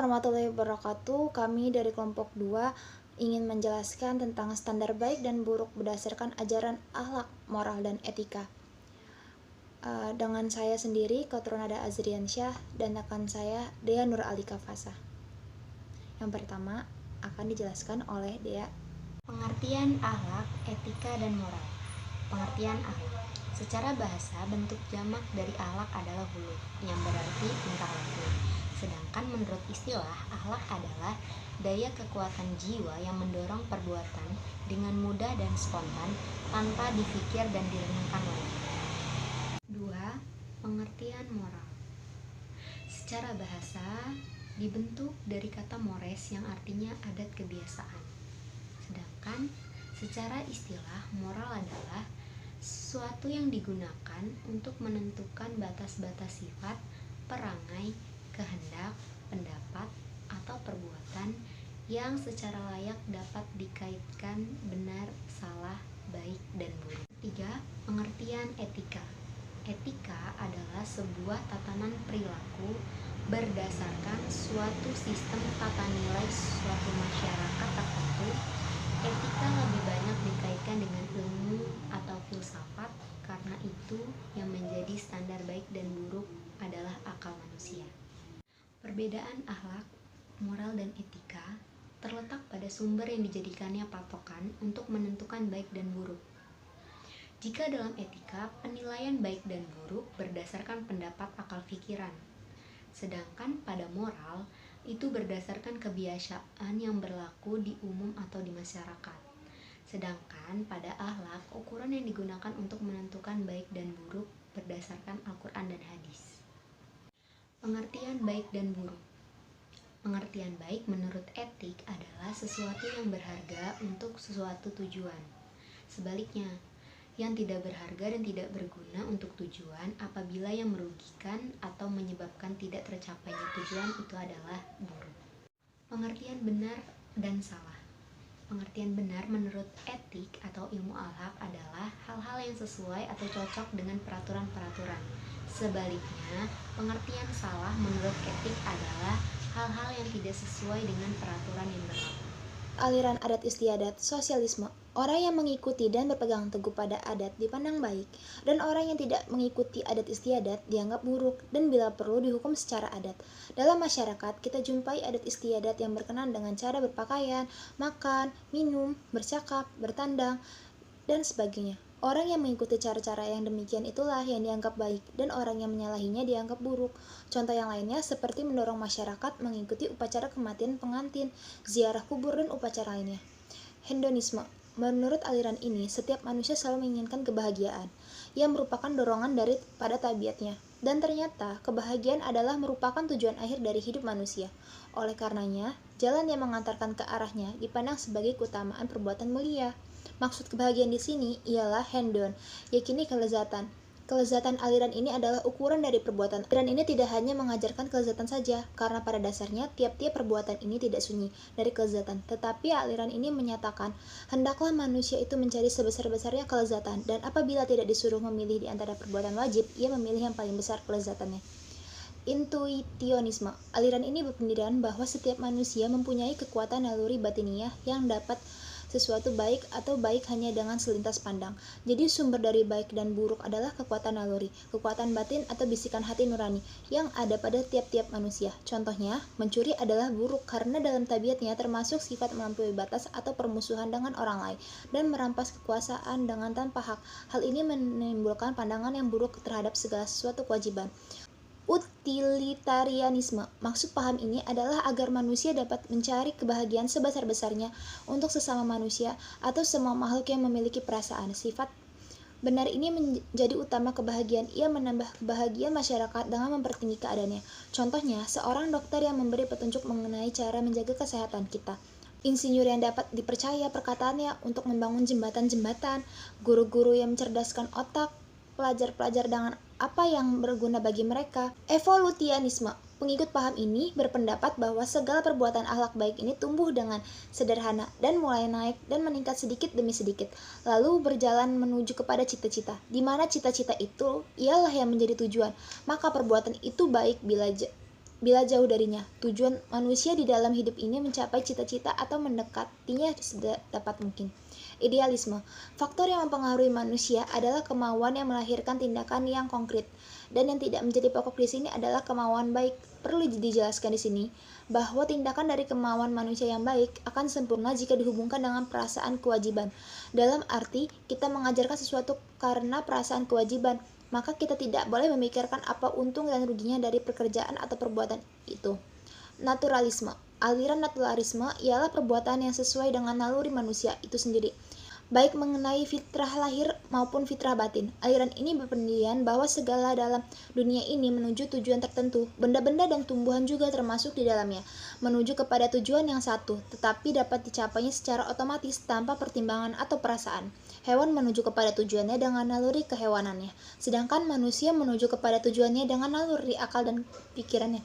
warahmatullahi wabarakatuh. Kami dari kelompok 2 ingin menjelaskan tentang standar baik dan buruk berdasarkan ajaran akhlak, moral, dan etika. Dengan saya sendiri, Kotrunada Azriansyah, dan rekan saya, Dea Nur Alika Fasah. Yang pertama akan dijelaskan oleh Dea. Pengertian akhlak, etika, dan moral. Pengertian akhlak. Secara bahasa, bentuk jamak dari akhlak adalah huluk, yang berarti tingkah laku. Sedangkan menurut istilah, akhlak adalah daya kekuatan jiwa yang mendorong perbuatan dengan mudah dan spontan tanpa dipikir dan direnungkan lagi. 2. Pengertian moral. Secara bahasa, dibentuk dari kata mores yang artinya adat kebiasaan. Sedangkan secara istilah, moral adalah sesuatu yang digunakan untuk menentukan batas-batas sifat, perangai, kehendak, pendapat, atau perbuatan yang secara layak dapat dikaitkan benar, salah, baik, dan buruk. 3. Pengertian etika. Etika adalah sebuah tatanan perilaku berdasarkan suatu sistem tata nilai suatu masyarakat tertentu. Etika lebih banyak dikaitkan dengan ilmu atau filsafat, karena itu yang menjadi standar baik dan buruk adalah akal manusia. Perbedaan akhlak, moral, dan etika terletak pada sumber yang dijadikannya patokan untuk menentukan baik dan buruk. Jika dalam etika, penilaian baik dan buruk berdasarkan pendapat akal pikiran. Sedangkan pada moral, itu berdasarkan kebiasaan yang berlaku di umum atau di masyarakat. Sedangkan pada akhlak, ukuran yang digunakan untuk menentukan baik dan buruk berdasarkan Al-Quran dan hadis. Pengertian baik dan buruk. Pengertian baik menurut etik adalah sesuatu yang berharga untuk sesuatu tujuan. Sebaliknya, yang tidak berharga dan tidak berguna untuk tujuan apabila yang merugikan atau menyebabkan tidak tercapainya tujuan itu adalah buruk. Pengertian benar dan salah. Pengertian benar menurut etik atau ilmu akhlak adalah hal-hal yang sesuai atau cocok dengan peraturan-peraturan. Sebaliknya, pengertian salah menurut etik adalah hal-hal yang tidak sesuai dengan peraturan yang berlaku. Aliran adat istiadat, sosialisme. Orang yang mengikuti dan berpegang teguh pada adat dipandang baik, dan orang yang tidak mengikuti adat istiadat dianggap buruk dan bila perlu dihukum secara adat. Dalam masyarakat, kita jumpai adat istiadat yang berkenan dengan cara berpakaian, makan, minum, bercakap, bertandang, dan sebagainya. Orang yang mengikuti cara-cara yang demikian itulah yang dianggap baik, dan orang yang menyalahinya dianggap buruk. Contoh yang lainnya seperti mendorong masyarakat mengikuti upacara kematian pengantin, ziarah kubur, dan upacara lainnya. Hedonisme. Menurut aliran ini, setiap manusia selalu menginginkan kebahagiaan, yang merupakan dorongan pada tabiatnya. Dan ternyata, kebahagiaan adalah merupakan tujuan akhir dari hidup manusia. Oleh karenanya, jalan yang mengantarkan ke arahnya dipandang sebagai keutamaan perbuatan mulia. Maksud kebahagiaan di sini ialah hedon, yakini kelezatan. Kelezatan aliran ini adalah ukuran dari perbuatan. Aliran ini tidak hanya mengajarkan kelezatan saja, karena pada dasarnya tiap-tiap perbuatan ini tidak sunyi dari kelezatan. Tetapi aliran ini menyatakan, hendaklah manusia itu mencari sebesar-besarnya kelezatan, dan apabila tidak disuruh memilih di antara perbuatan wajib, ia memilih yang paling besar kelezatannya. Intuitionisme. Aliran ini berpendirian bahwa setiap manusia mempunyai kekuatan naluri batiniah yang dapat sesuatu baik atau baik hanya dengan selintas pandang. Jadi sumber dari baik dan buruk adalah kekuatan naluri, kekuatan batin atau bisikan hati nurani yang ada pada tiap-tiap manusia. Contohnya, mencuri adalah buruk karena dalam tabiatnya termasuk sifat melampaui batas atau permusuhan dengan orang lain dan merampas kekuasaan dengan tanpa hak. Hal ini menimbulkan pandangan yang buruk terhadap segala sesuatu kewajiban. Utilitarianisme. Maksud paham ini adalah agar manusia dapat mencari kebahagiaan sebesar-besarnya untuk sesama manusia atau semua makhluk yang memiliki perasaan. Sifat benar ini menjadi utama kebahagiaan. Ia menambah kebahagiaan masyarakat dengan mempertinggi keadaannya. Contohnya, seorang dokter yang memberi petunjuk mengenai cara menjaga kesehatan kita. Insinyur yang dapat dipercaya perkataannya untuk membangun jembatan-jembatan. Guru-guru yang mencerdaskan otak pelajar-pelajar dengan apa yang berguna bagi mereka. Evolutianisme. Pengikut paham ini berpendapat bahwa segala perbuatan akhlak baik ini tumbuh dengan sederhana dan mulai naik dan meningkat sedikit demi sedikit, lalu berjalan menuju kepada cita-cita, di mana cita-cita itu ialah yang menjadi tujuan. Maka perbuatan itu baik bila jauh darinya. Tujuan manusia di dalam hidup ini mencapai cita-cita atau mendekatinya sedapat mungkin. Idealisme. Faktor yang mempengaruhi manusia adalah kemauan yang melahirkan tindakan yang konkret. Dan yang tidak menjadi pokok di sini adalah kemauan baik. Perlu dijelaskan di sini bahwa tindakan dari kemauan manusia yang baik akan sempurna jika dihubungkan dengan perasaan kewajiban. Dalam arti, kita mengajarkan sesuatu karena perasaan kewajiban, maka kita tidak boleh memikirkan apa untung dan ruginya dari pekerjaan atau perbuatan itu. Naturalisme. Aliran naturalisme ialah perbuatan yang sesuai dengan naluri manusia itu sendiri, baik mengenai fitrah lahir maupun fitrah batin. Aliran ini berpendirian bahwa segala dalam dunia ini menuju tujuan tertentu, benda-benda dan tumbuhan juga termasuk di dalamnya, menuju kepada tujuan yang satu, tetapi dapat dicapainya secara otomatis tanpa pertimbangan atau perasaan. Hewan menuju kepada tujuannya dengan naluri kehewanannya, sedangkan manusia menuju kepada tujuannya dengan naluri akal dan pikirannya.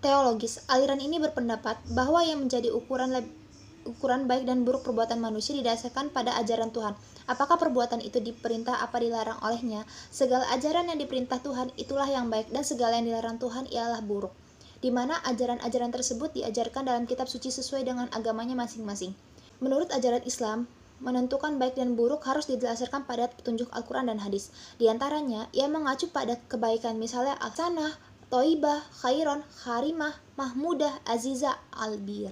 Teologis, aliran ini berpendapat bahwa yang menjadi ukuran baik dan buruk perbuatan manusia didasarkan pada ajaran Tuhan. Apakah perbuatan itu diperintah apa dilarang olehnya? Segala ajaran yang diperintah Tuhan itulah yang baik dan segala yang dilarang Tuhan ialah buruk. Di mana ajaran-ajaran tersebut diajarkan dalam kitab suci sesuai dengan agamanya masing-masing. Menurut ajaran Islam, menentukan baik dan buruk harus didasarkan pada petunjuk Al-Quran dan hadis. Di antaranya, ia mengacu pada kebaikan, misalnya Al-Sanah, Toibah, Khairon, Harimah, Mahmudah, Azizah, Albir.